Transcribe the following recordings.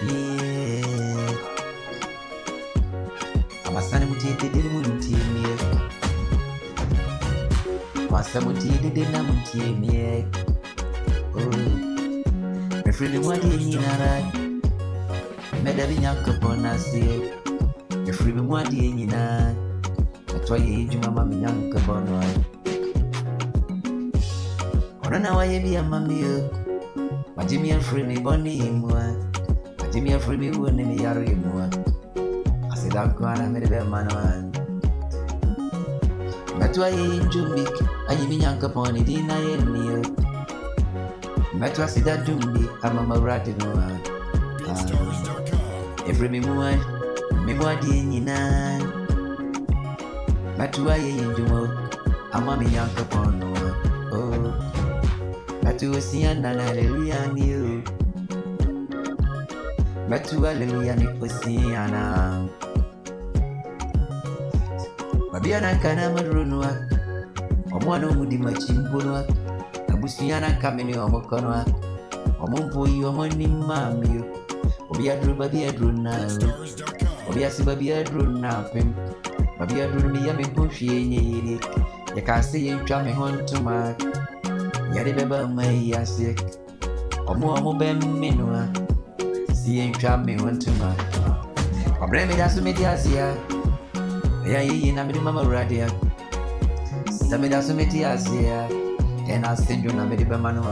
Yeah. Abasane mutiyedde muntiemye. Wasa mutiyedde na muntiemye. Mefrili mwadi nyinara. Medabi nyankabonasiye. Mefrili mwadi nyinara. Atwaye ijuma mami nyankabonwa. Orana waye biya mami yo. Majimi frili boni imwa. Majimi frili wone mi yaro imwa. Asidakwana medebe manwan. Matwaye injumbi. Ajimi nyankaboni dina yeniyo. Matwa sida dumbi ama maradi noa. Every me mwadi nyina. Matwa ye injumo ama mi nyankaboni noa. Oh. Matu siana na haleluya niyo. Matu haleluya ni posiana. Mabiana kana madrunwa. Omwana omudima chimbunwa. Abusiana kameni omukonwa. Omumpuyi omunimami. Obiadru babiadru nawe. Obiasi babiadru napim. Babiadru miyami kumfie nyeri. Yakasi yentwa me hontuma. Yari beba mai yasik. Omu bemminwa. Si yentwa me hontuma. Obremi dasu mediasia. Ya yi na midi mama radia. Sami dasu mediasia. Ena senjo na midi bema no.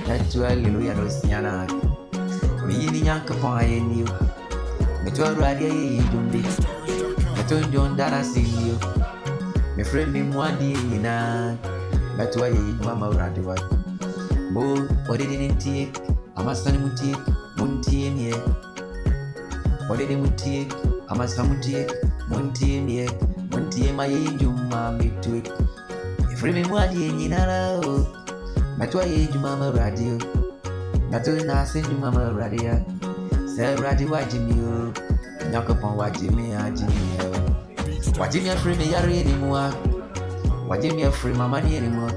Natu haleluya no siana. Miyini nyankapon ayeniyo. Metu radia yi jumbi. Metu njondara siniyo. Me friend me mwadi na. Metu aye mama radia. Bo odede ntie. Amasani mutie. Muntie miye. Odede mutie. Amasani mutie. Muntie maye juma mitu. Ifri me mwadi nyinara o. Metu aye juma radio. Metu na se juma radio. Se radio wajimi o. Nyakopon wajimi ajimi o. Wajimi afri me yare ni mwa. Wajimi afri mama ni mwa.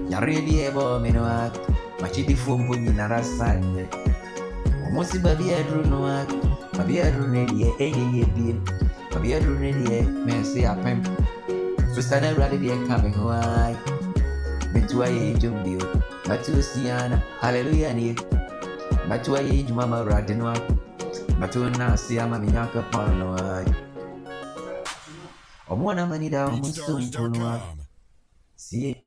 Yare bi ebo menwa. Machidi fombo nyinara sanye. Omosi babi adru noa. Babi adru ne die eye bi. Babi adru ne die mercy apem. Susana radi die kame hoai. Metua ye jumbio. Matu siana. Hallelujah ni. Matua ye jumama radi noa. Matu na siama minyaka panoai. Omwana manida omusumpunwa. Siye.